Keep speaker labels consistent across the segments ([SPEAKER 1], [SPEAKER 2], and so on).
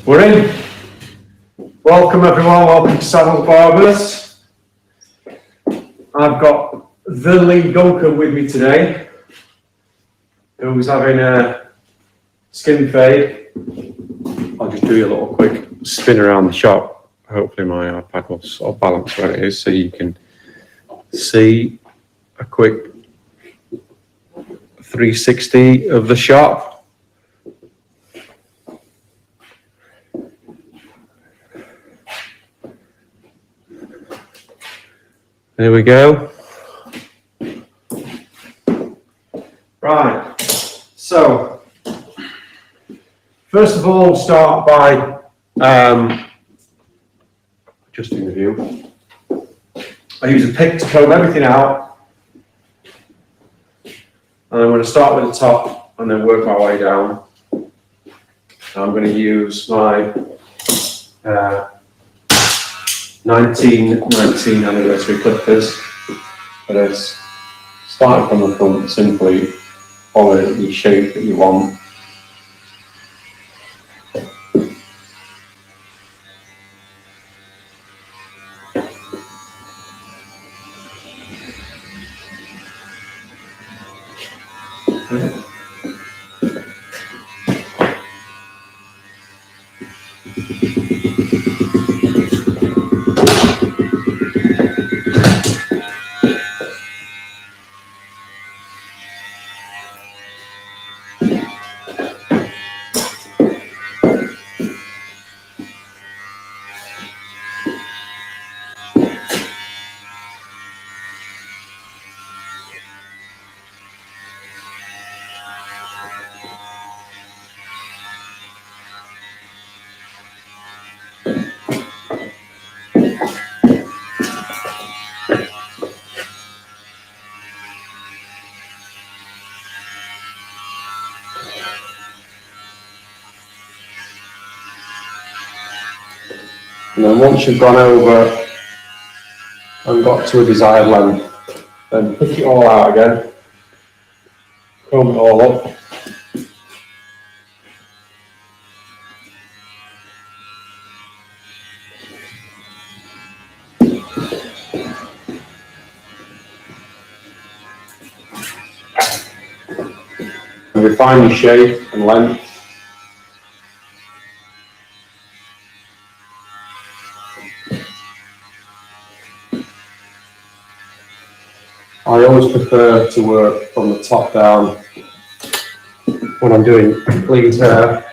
[SPEAKER 1] We're in. Welcome everyone, welcome to Saddle Barbers. I've got the Lee Duncan with me today, who's having a skin fade. I'll just do you a little quick spin around the shop. Hopefully my iPad will sort of balance where it is so you can see a quick 360 of the shop. There we go. Right, so first of all, we'll start by adjusting the view. I use a pick to comb everything out, and I'm going to start with the top and then work my way down. I'm going to use my 1919 anniversary clippers for this. Starting from the front, simply follow the shape that you want. And then once you've gone over and got to a desired length, then pick it all out again, comb it all up. And refine your shape and length. I always prefer to work from the top down when I'm doing complete hair,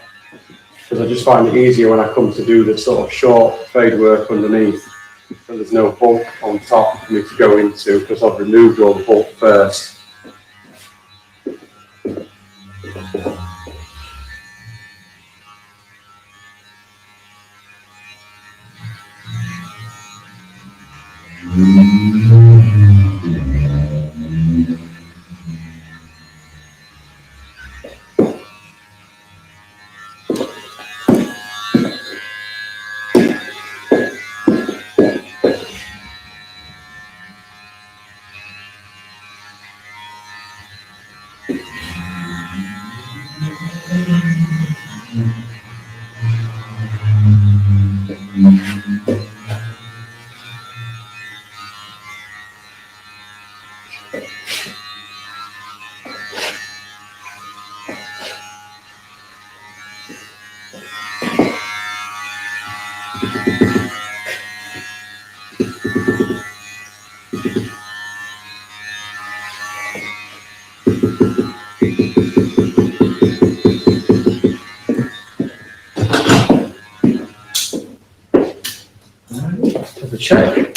[SPEAKER 1] because I just find it easier when I come to do the sort of short fade work underneath, and there's no bulk on top for me to go into because I've removed all the bulk first. Have a check.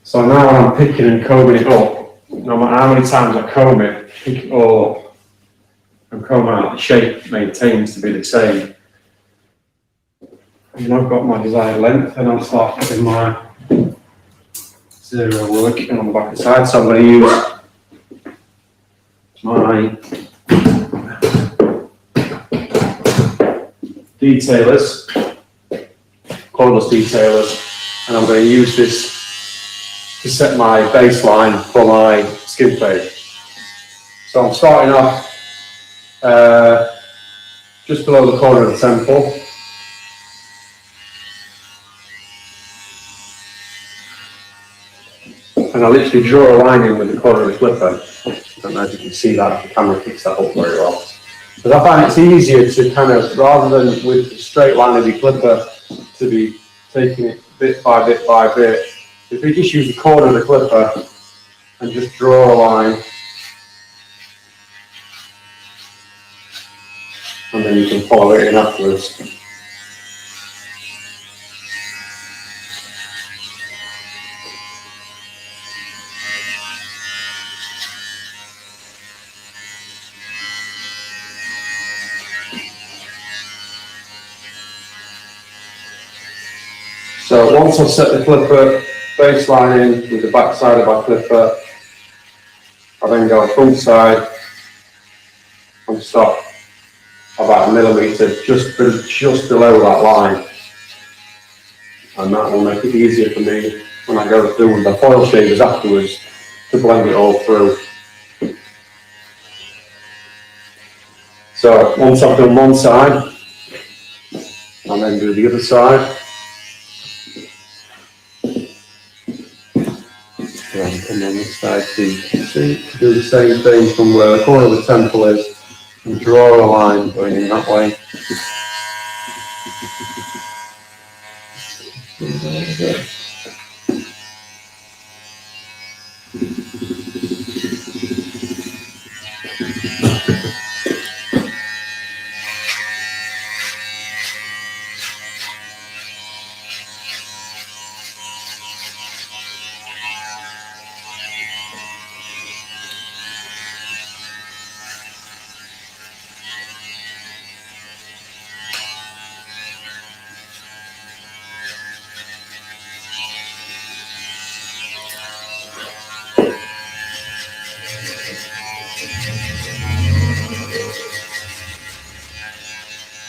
[SPEAKER 1] So now when I'm picking and combing it up, no matter how many times I comb it, pick it all up and comb out, the shape maintains to be the same. And I've got my desired length, and I'll start putting my zero working on the back side. So I'm going to use my detailers, cordless detailers, and I'm going to use this to set my baseline for my skin fade. So I'm starting off just below the corner of the temple. And I literally draw a line in with the corner of the clipper. I don't know if you can see that, the camera picks that up very well. But I find it's easier to kind of, rather than with the straight line of the clipper, to be taking it bit by bit by bit. If we just use the corner of the clipper and just draw a line, and then you can follow it in afterwards. So once I've set the clipper baseline in with the back side of my clipper, I then go front side and stop about 1 millimetre just below that line, and that will make it easier for me when I go through with the foil shavers afterwards to blend it all through. So once I've done one side, I'll then do the other side. And on this side, do the same thing from where the corner of the temple is, and draw a line going in that way.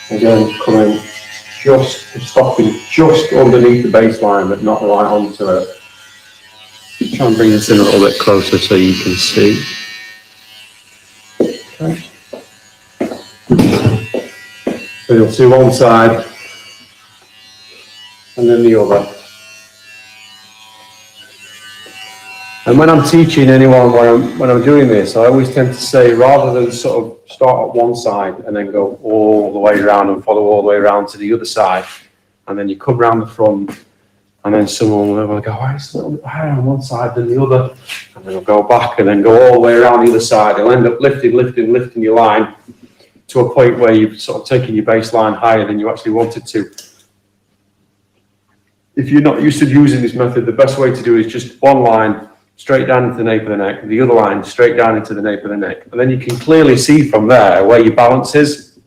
[SPEAKER 1] Again, coming stopping just underneath the baseline, but not right onto it. Try and bring this in a little bit closer so you can see. Okay. So you'll see one side and then the other. And when I'm teaching anyone, when I'm doing this, I always tend to say, rather than sort of start at one side and then go all the way around and follow all the way around to the other side, and then you come round the front, and then someone will go, why is it a little bit higher on one side than the other? And then they'll go back and then go all the way around the other side. They'll end up lifting your line to a point where you've sort of taken your baseline higher than you actually wanted to. If you're not used to using this method, the best way to do it is just one line straight down into the nape of the neck, the other line straight down into the nape of the neck. And then you can clearly see from there where your balance is.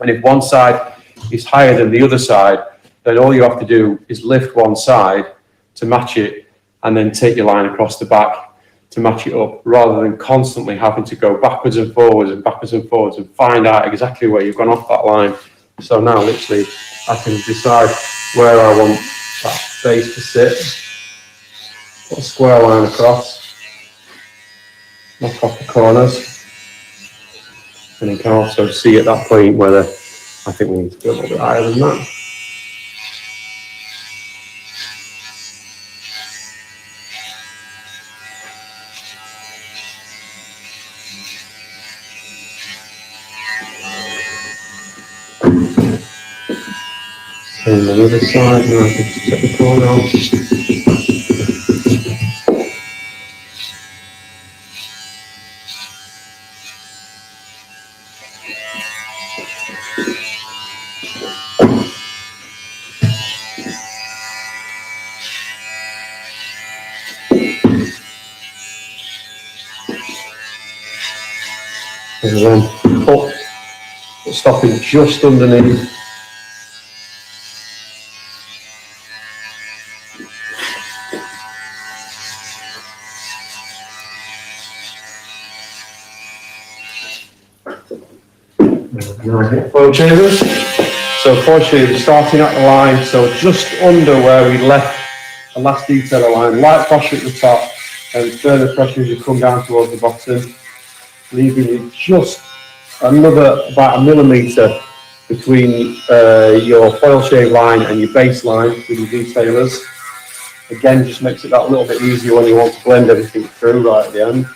[SPEAKER 1] And if one side is higher than the other side, then all you have to do is lift one side to match it, and then take your line across the back to match it up, rather than constantly having to go backwards and forwards and find out exactly where you've gone off that line. So now literally I can decide where I want that base to sit. Put a square line across, knock off the corners, and you can also see at that point whether I think we need to go a little bit higher than that. And on the other side, now I can just take the corner off. And then up, stopping just underneath. Now I hit foil shavers. So foil shavers starting at the line, so just under where we left
[SPEAKER 2] a last detail line, light pressure at the top, and further pressure as you come down towards the bottom, leaving you just another about 1 millimetre between your foil shave line and your base line with your detailers. Again, just makes it that little bit easier when you want to blend everything through right at the end.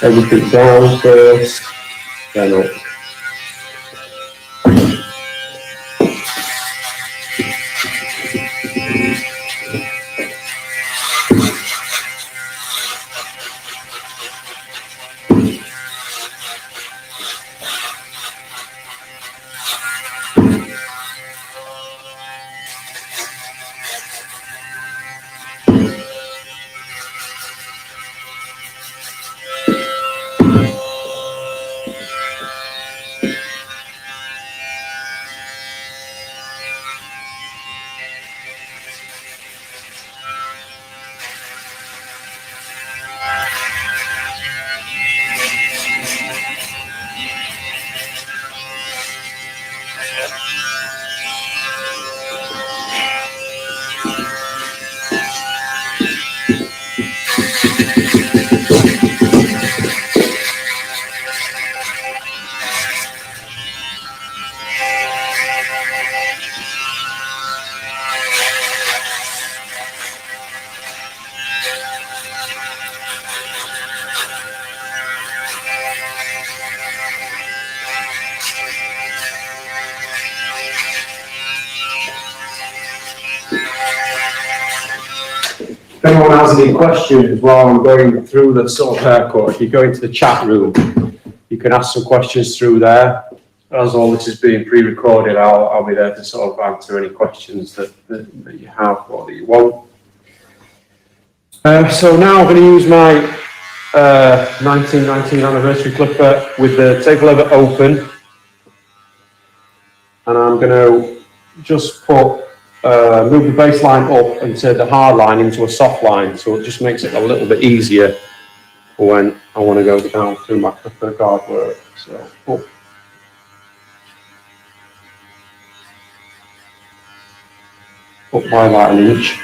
[SPEAKER 2] Everything down first, then up.
[SPEAKER 1] If anyone has any questions while I'm going through the sort of haircut, if you go into the chat room, you can ask some questions through there. As all this is being pre-recorded, I'll be there to sort of answer any questions that you have or that you want. So now I'm going to use my 1919 anniversary clipper with the taper lever open, and I'm going to just move the baseline up and turn the hard line into a soft line, so it just makes it a little bit easier for when I want to go down through my clipper guard work. So up by about 1 inch.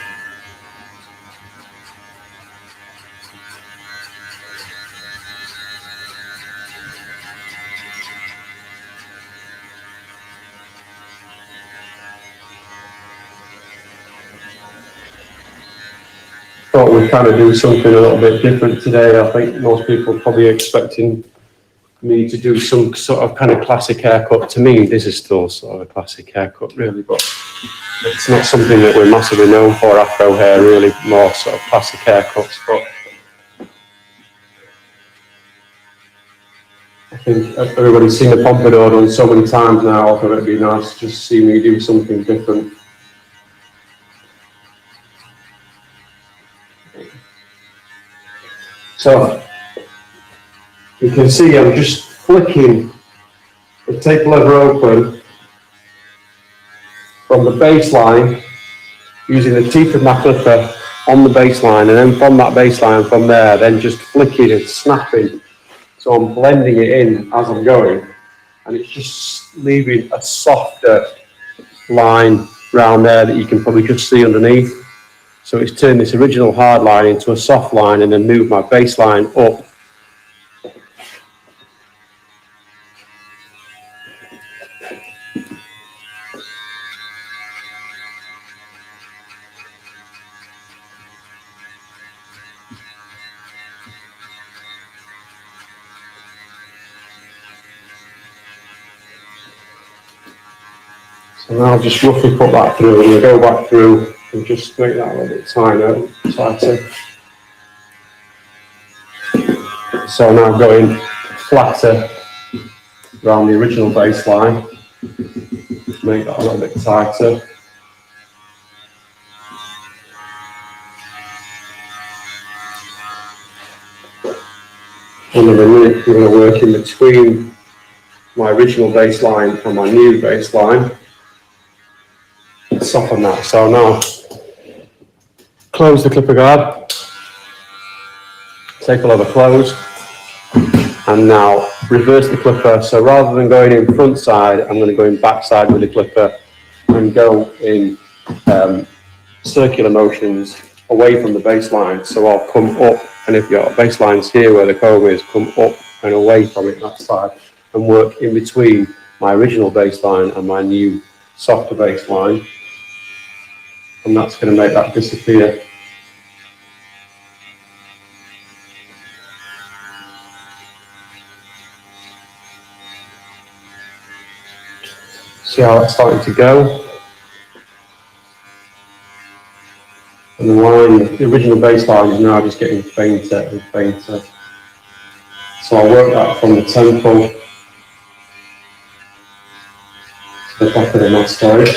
[SPEAKER 1] Thought we'd kind of do something a little bit different today. I think most people are probably expecting me to do some sort of kind of classic haircut. To me, this is still sort of a classic haircut, really, but it's not something that we're massively known for, afro hair, really, more sort of classic haircuts. But I think everybody's seen the pompadour done so many times now, I thought it'd be nice to just see me do something different. So you can see I'm just flicking the tape lever open from the baseline using the teeth of my clipper on the baseline, and then from that baseline from there, then just flicking and snapping. So I'm blending it in as I'm going, and it's just leaving a softer line round there that you can probably just see underneath. So it's turned this original hard line into a soft line and then moved my baseline up. So now I'll just roughly put that through, and we'll go back through and just make that a little bit tighter. So now I'm going flatter around the original baseline, make that a little bit tighter. And then we're going to work in between my original baseline and my new baseline. Soften that. So now
[SPEAKER 2] close the clipper guard, take a lot of close, and now reverse the clipper. So rather than going in front side, I'm going to go in back side with the clipper and go in circular motions away from the baseline. So I'll come up, and if your baseline's here where the comb is, come up and away from it that side and work in between my original baseline and my new softer baseline. And that's going to make that disappear. See how that's starting to go? And the line, the original baseline is now just getting fainter and fainter. So I'll work that from the temple to the back of the mastoid,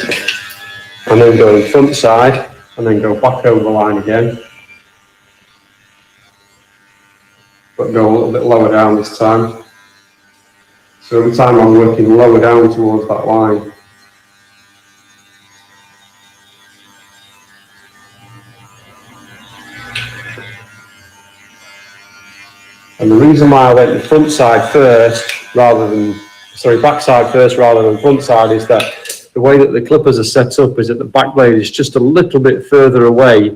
[SPEAKER 2] and then go in front side, and then go back over the line again, but go a little bit lower down this time. So every time I'm working lower down towards that line. And the reason why I went the front side first back side first rather than front side is that the way that the clippers are set up is that the back blade is just a little bit further away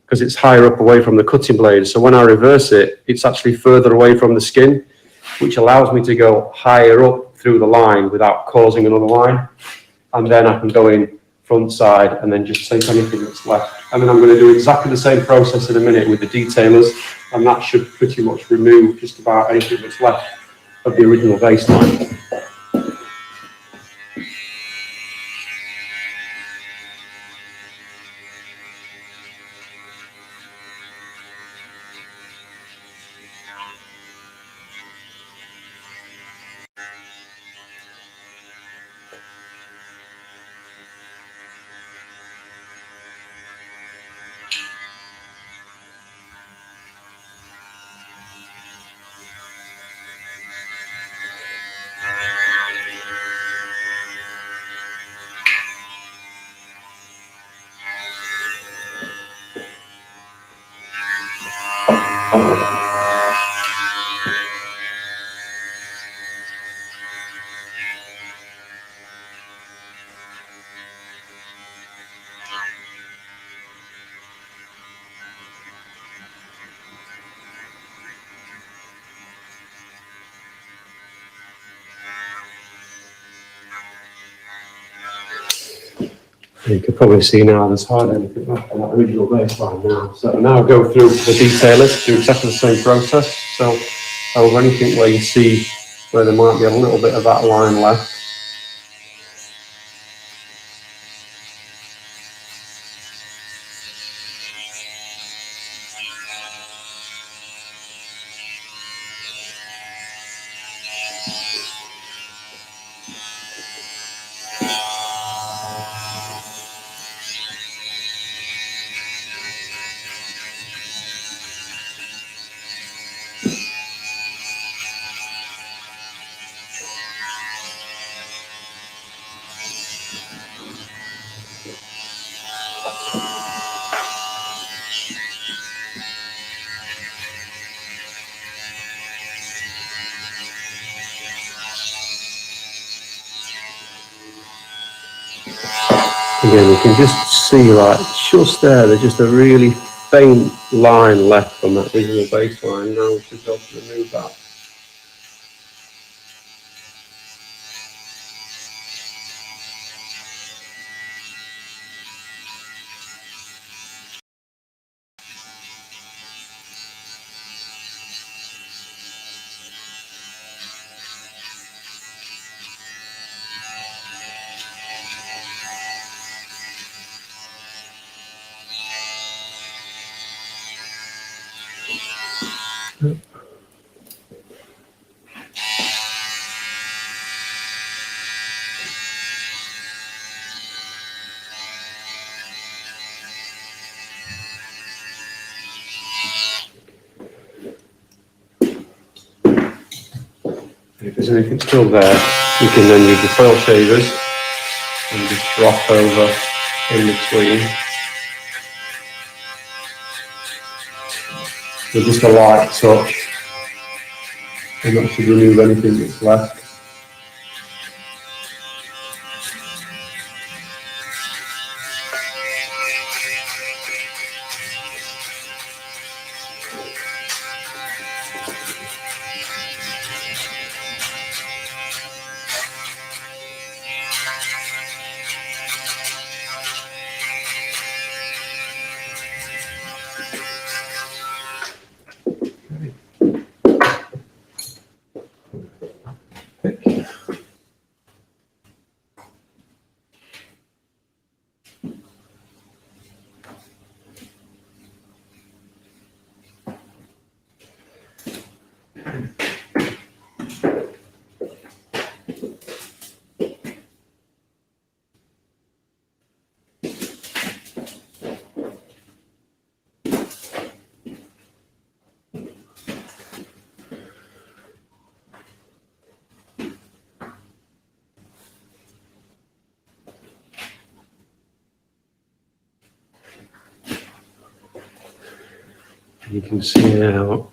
[SPEAKER 2] because it's higher up away from the cutting blade. So when I reverse it, it's actually further away from the skin, which allows me to go higher up through the line without causing another line. And then I can go in front side and then just take anything that's left. And then I'm going to do exactly the same process in a minute with the detailers, and that should pretty much remove just about anything that's left of the original baseline. You can probably see now there's hardly anything left on that original baseline now. So now I'll go through the detailers, do exactly the same process. So over anything where you see where there might be a little bit of that line left. Again, you can just see like just there's just a really faint line left from that original baseline. Now we should be able to remove that. If there's anything still there, you can then use the foil shavers and just drop over in between. with just a light touch, and that should remove anything that's left. You can see now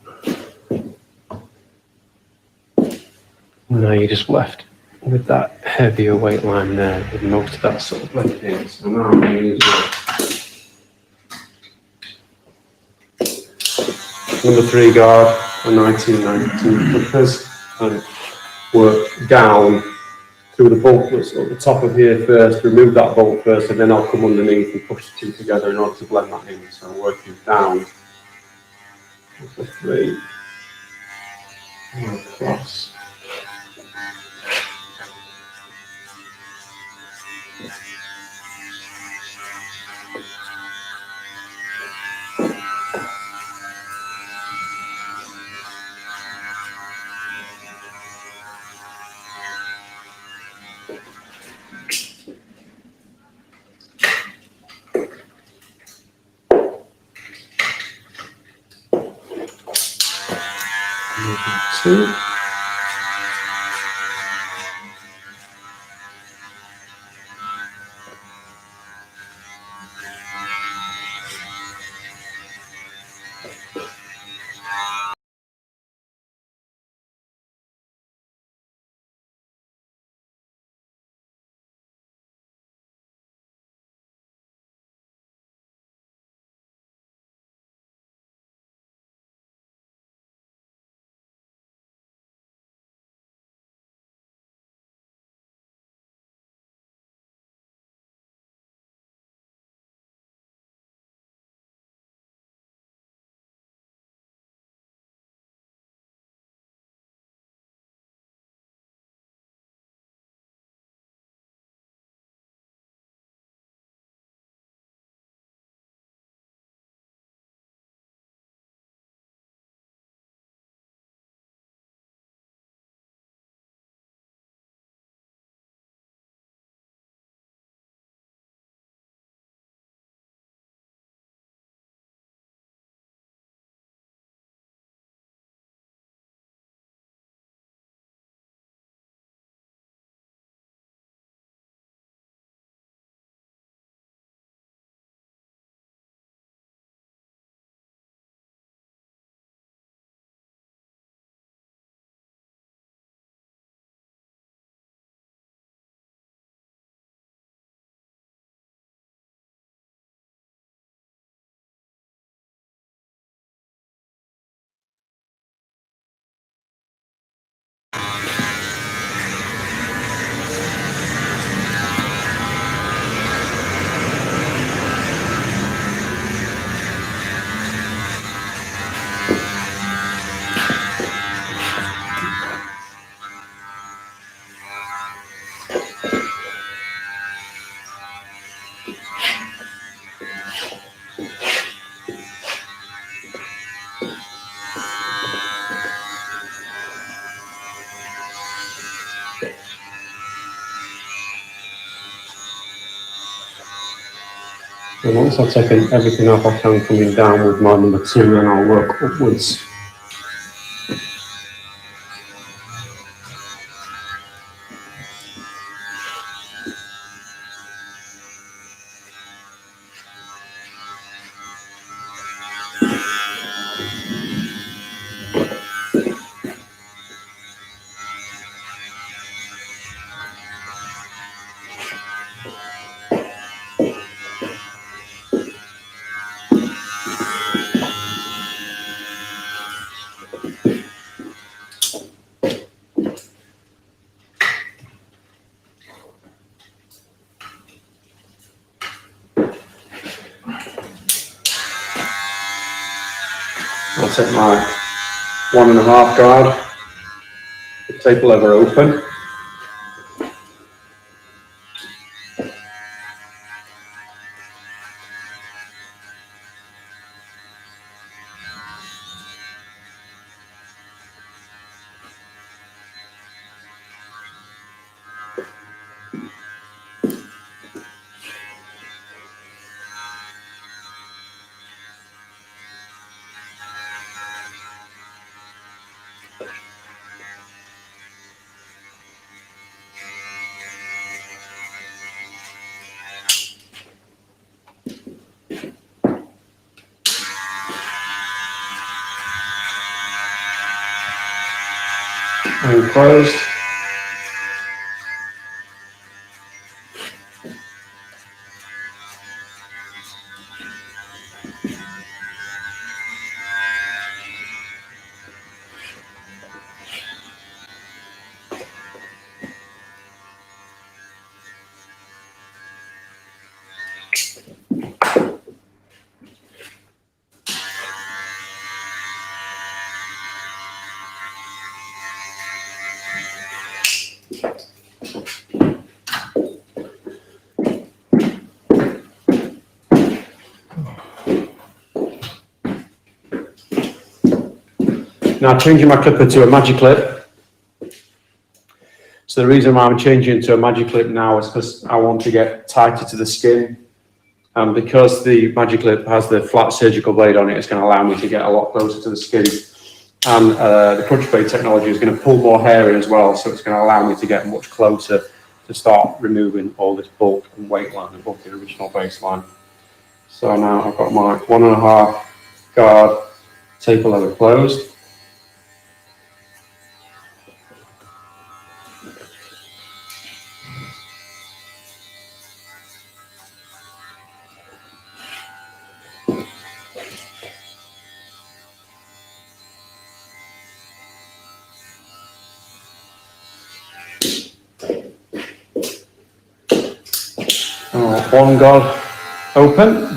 [SPEAKER 2] you're just left with that heavier weight line there, with most of that sort of blended in. So now I'm going to use number 3 guard, a 1992 clippers, and work down through the bolt that's at the top of here first, remove that bolt first, and then I'll come underneath and push the two together in order to blend that in. So I'm working down for 3 and across. Two. And once I've taken everything off, I can coming down with my number 2 and I'll work upwards. set my 1.5 guard, the taper lever open. And closed. Now changing my clipper to a magic clip. So the reason why I'm changing to a magic clip now is because I want to get tighter to the skin. And because the magic clip has the flat surgical blade on it, it's going to allow me to get a lot closer to the skin. And the crunch blade technology is going to pull more hair in as well, so it's going to allow me to get much closer to start removing all this bulk and weight line above the original baseline. So now I've got my 1.5 guard taper lever closed. One guard open.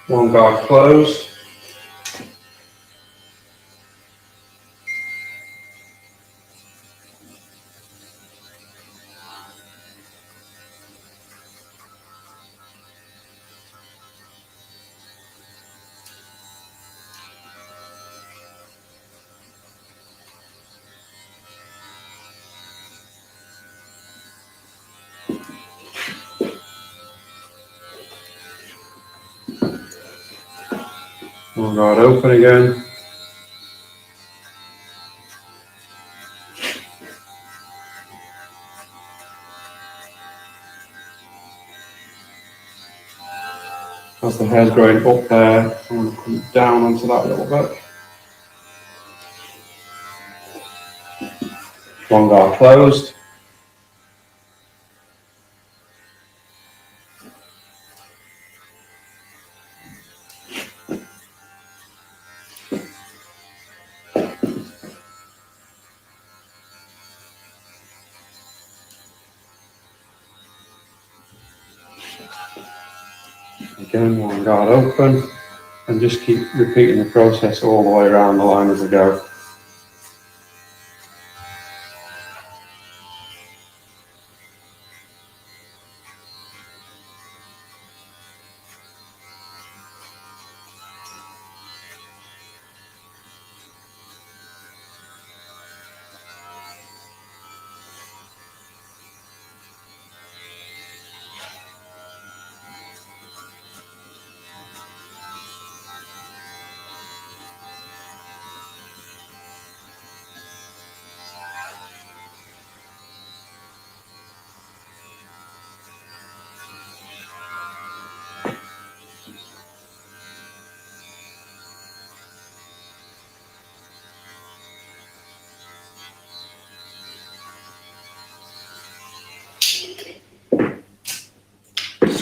[SPEAKER 2] One guard closed. One guard open again. As the hair's growing up there, I'm going to come down onto that a little bit. One guard closed. Again, one guard open. And just keep repeating the process all the way around the line as I go.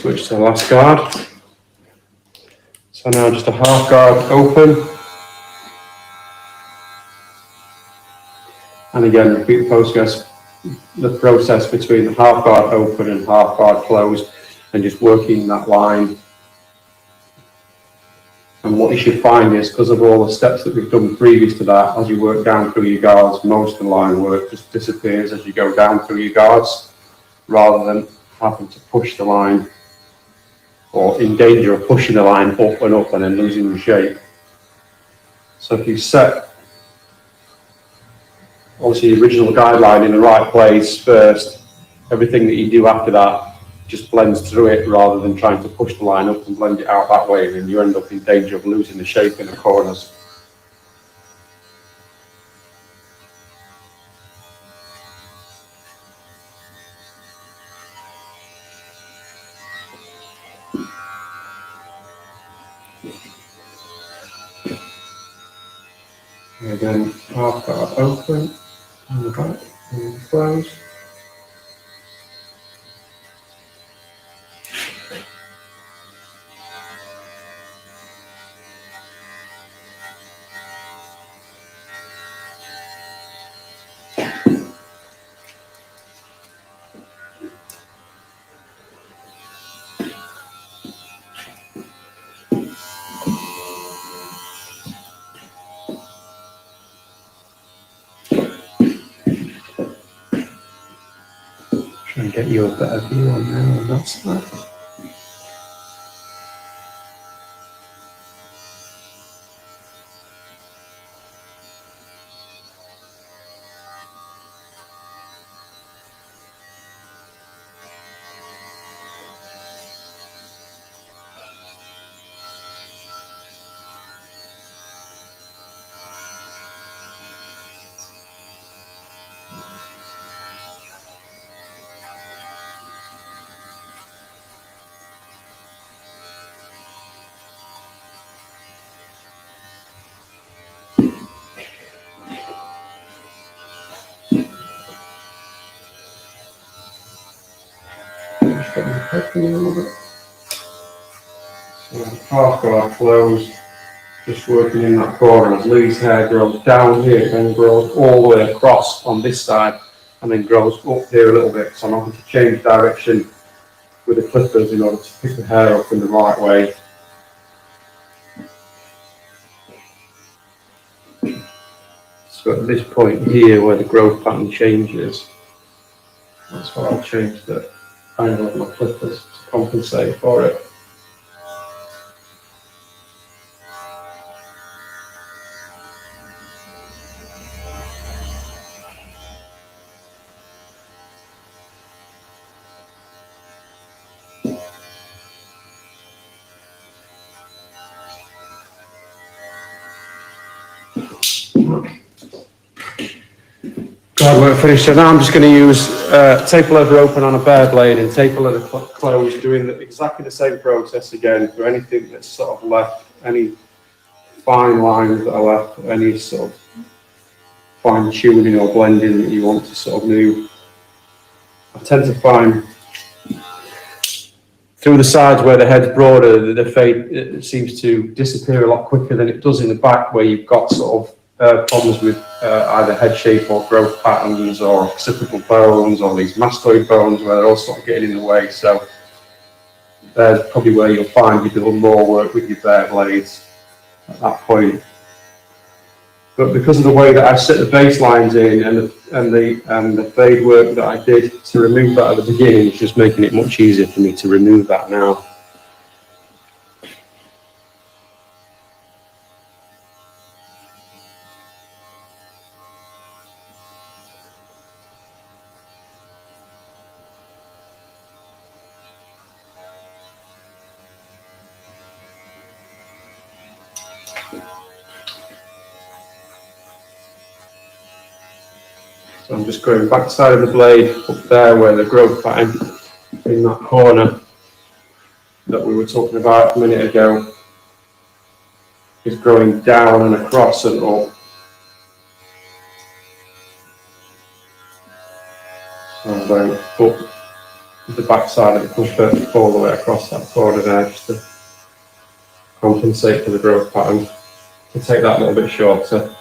[SPEAKER 2] switch to the last guard. So now just a half guard open. And again, repeat the process between the half guard open and half guard closed, and just working that line. And what you should find is, because of all the steps that we've done previous to that, as you work down through your guards, most of the line work just disappears as you go down through your guards, rather than having to push the line, or in danger of pushing the line up and then losing the shape. So if you set obviously the original guideline in the right place first, everything that you do after that just blends through it, rather than trying to push the line up and blend it out that way, and then you end up in danger of losing the shape in the corners. And again, half guard open, and the back, and close. Try and get you a better view on there on that side. Just get my head in a little bit. So half guard closed, just working in that corner as Lee's hair grows down here, then grows all the way across on this side, and then grows up here a little bit. So I'm having to change direction with the clippers in order to pick the hair up in the right way. So at this point here, where the growth pattern changes, that's why I'll change the angle of my clippers to compensate for it. Guard work finished, so now I'm just going to use taper leather open on a bare blade and taper leather closed, doing exactly the same process again for anything that's sort of left, any fine lines that are left, any sort of fine tuning or blending that you want to sort of move. I tend to find through the sides where the head's broader, the fade seems to disappear a lot quicker than it does in the back, where you've got sort of problems with either head shape or growth patterns or occipital bones or these mastoid bones, where they're all sort of getting in the way. So there's probably where you'll find you're doing more work with your bare blades at that point. But because of the way that I set the baselines in and the fade work that I did to remove that at the beginning, it's just making it much easier for me to remove that now. So I'm just going back side of the blade up there where the growth pattern in that corner that we were talking about a minute ago is growing down and across and up. So I'm going up the back side of the clipper all the way across that border there, just to compensate for the growth pattern. To take that a little bit shorter.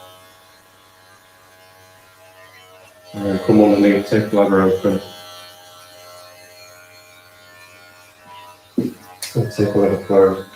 [SPEAKER 2] And then come underneath, take the lever open. And take a lever close.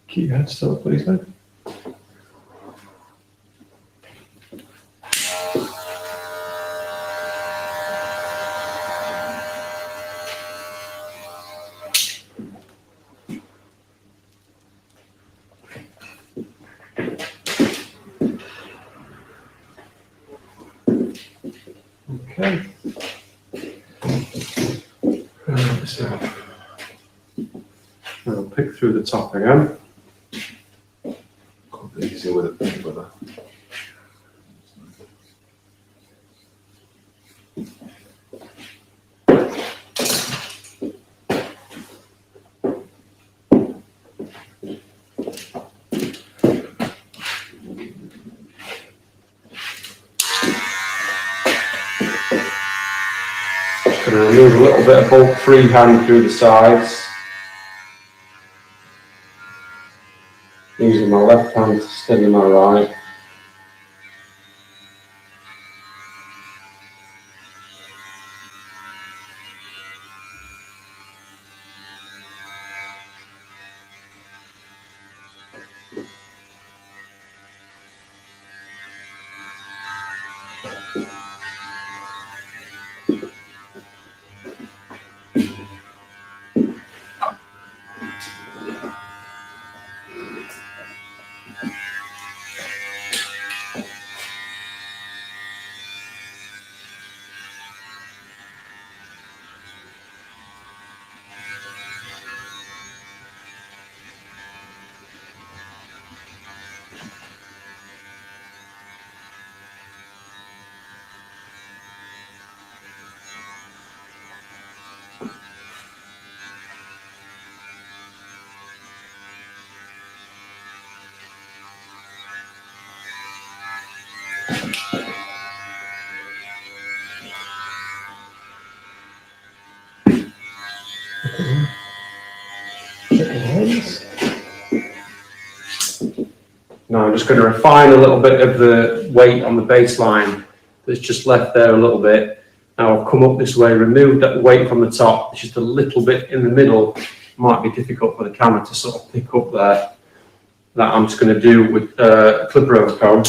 [SPEAKER 2] Keep your head still, please, then. Okay. So, I'll pick through the top again.
[SPEAKER 3] Quite easy with a paper there.
[SPEAKER 2] Going to remove a little bit of bulk freehand through the sides. Using my left hand to steady my right. Now I'm just going to refine a little bit of the weight on the baseline that's just left there a little bit. Now I'll come up this way, remove that weight from the top. It's just a little bit in the middle. Might be difficult for the camera to sort of pick up there. That I'm just going to do with a clipper over comb.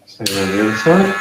[SPEAKER 2] Same on the other side.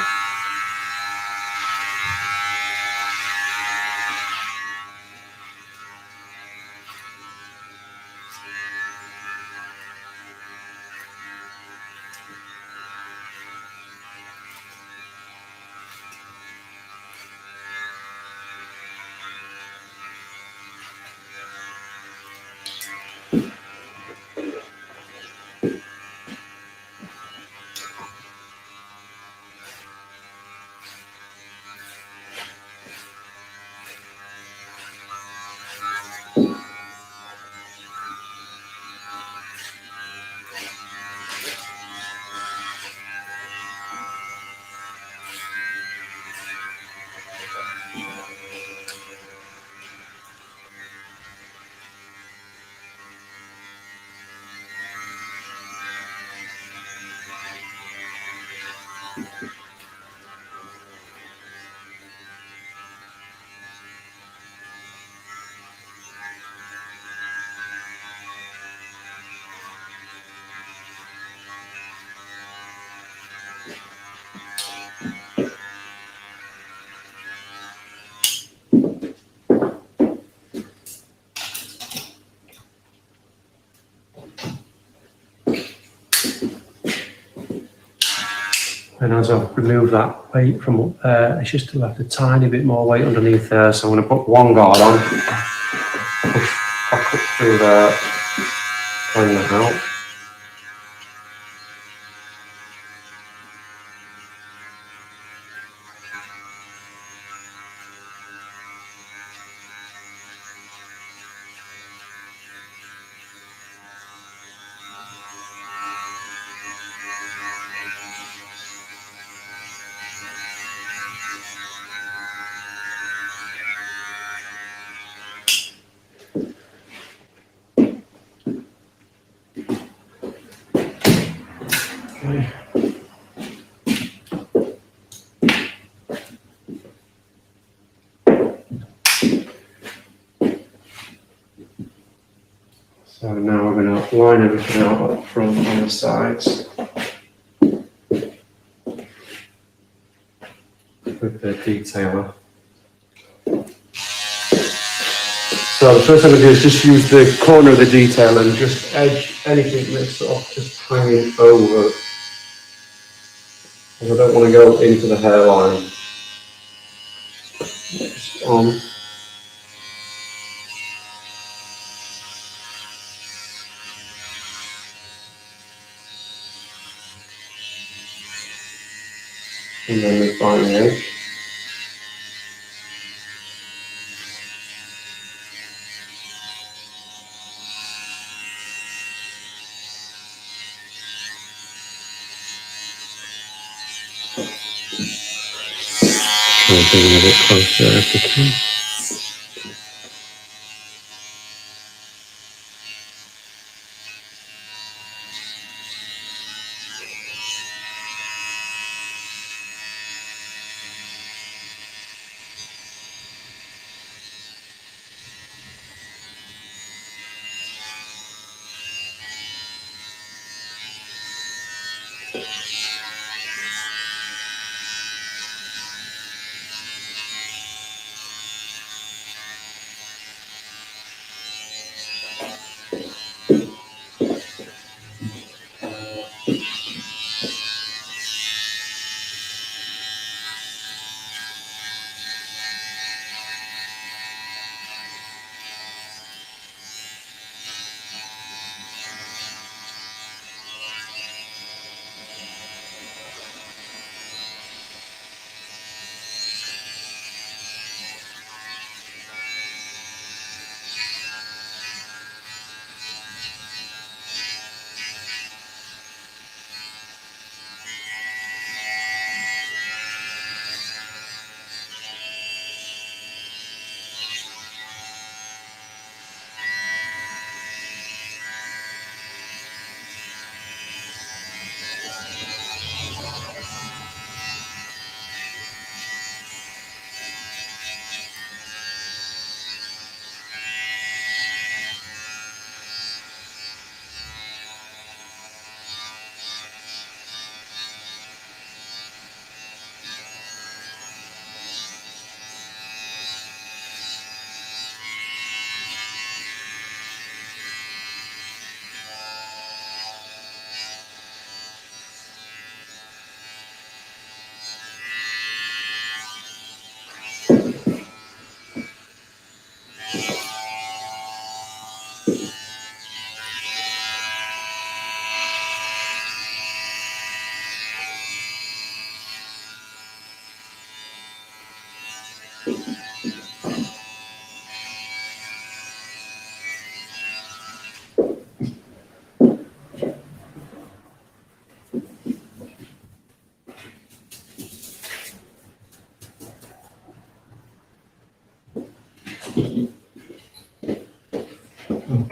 [SPEAKER 1] And as I remove that weight from up there, it's just left a tiny bit more weight underneath there. So I'm going to put one guard on, push back up through there, clean that out. Okay. So now we're going to line everything out up front on the sides with the detailer. So the first thing I'm going to do is just use the corner of the detailer and just edge anything that's sort of just hanging over. And I don't want to go into the hairline. Just on. And then we find the edge. Try and bring it a bit closer if we can.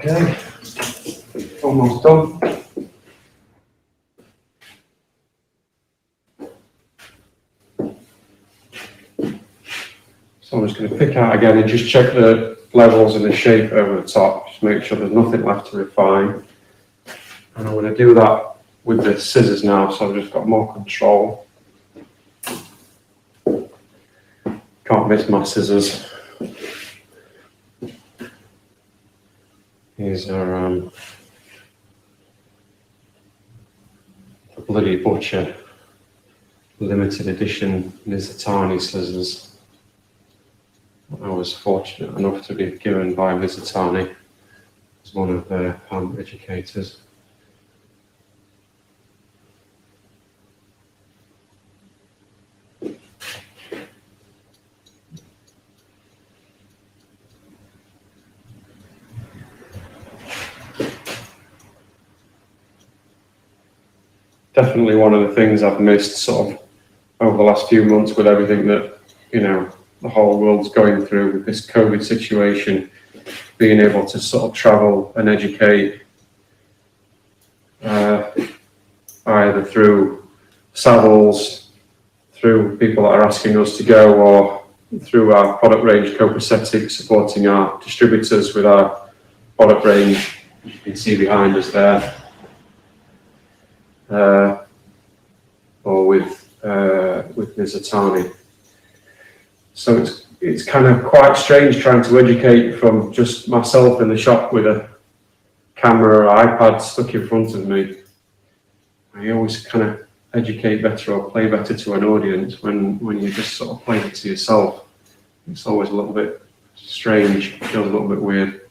[SPEAKER 1] Okay, almost done. So I'm just going to pick out again and just check the levels and the shape over the top, just make sure there's nothing left to refine. And I'm going to do that with the scissors now, so I've just got more control. Can't miss my scissors. These are bloody butcher limited edition Mizutani scissors. I was fortunate enough to be given by Mizutani as one of their hand educators. Definitely one of the things I've missed sort of over the last few months with everything that, you know, the whole world's going through with this COVID situation, being able to sort of travel and educate either through saddles, through people that are asking us to go, or through our product range, copacetic, supporting our distributors with our product range. You can see behind us there. Or with Mizutani. So it's kind of quite strange trying to educate from just myself in the shop with a camera or iPad stuck in front of me. I always kind of educate better or play better to an audience when you just sort of play it to yourself. It's always a little bit strange, feels a little bit weird.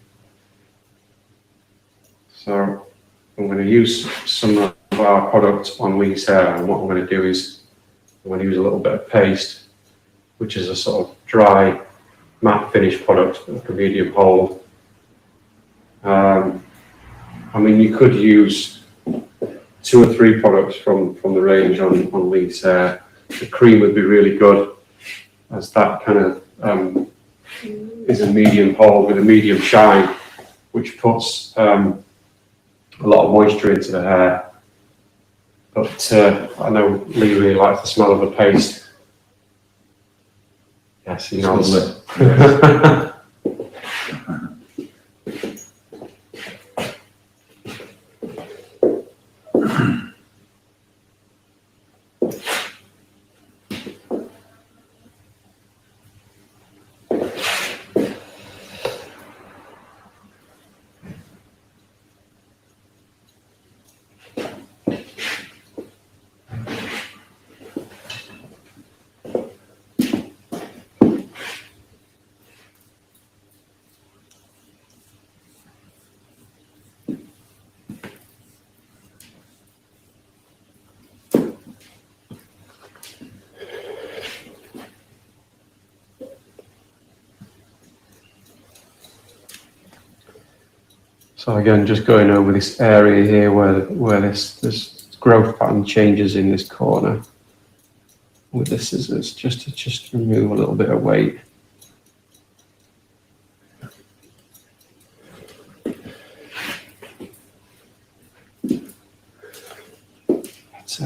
[SPEAKER 1] So I'm going to use some of our product on Lee's hair, and what I'm going to do is I'm going to use a little bit of paste, which is a sort of dry matte finish product, like a medium hold. I mean, you could use 2 or 3 products from the range on Lee's hair. The cream would be really good, as that kind of is a medium hold with a medium shine, which puts a lot of moisture into the hair. But I know Lee really likes the smell of the paste. Yes, he knows it. So again, just going over this area here where this growth pattern changes in this corner with the scissors, just to remove a little bit of weight. That's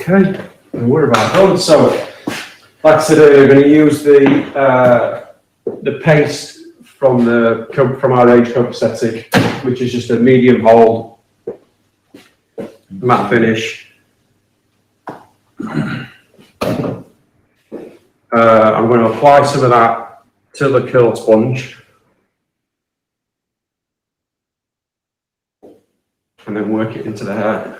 [SPEAKER 1] okay, and we're about done. So, like I said earlier, we're going to use the paste from our range copacetic, which is just a medium hold, matte finish. I'm going to apply some of that to the curl sponge, and then work it into the hair.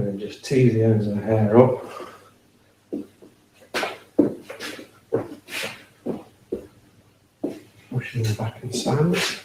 [SPEAKER 1] And just tease the ends of the hair up. Pushing the back and sides.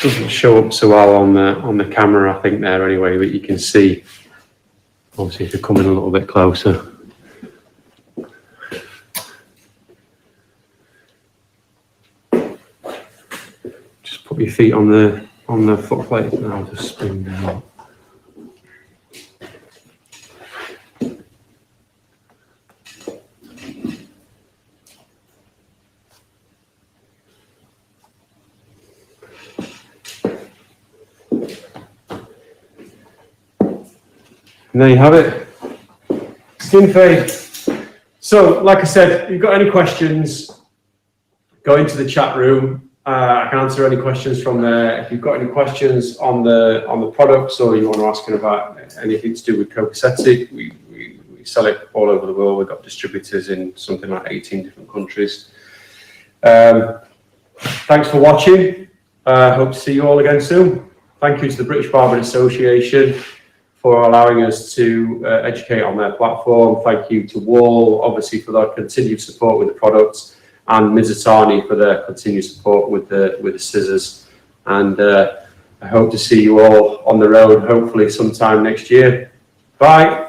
[SPEAKER 1] Doesn't show up so well on the camera, I think, there anyway, but you can see, obviously, if you're coming a little bit closer. Just put your feet on the foot plate and I'll just spin down. And there you have it, skin fade. So, like I said, if you've got any questions, go into the chat room. I can answer any questions from there. If you've got any questions on the products, or you want to ask about anything to do with copacetic, we sell it all over the world. We've got distributors in something like 18 different countries. Thanks for watching. Hope to see you all again soon. Thank you to the British Barbering Association for allowing us to educate on their platform. Thank you to Wall, obviously, for their continued support with the products, and Mizutani for their continued support with the scissors. And I hope to see you all on the road, hopefully sometime next year. Bye.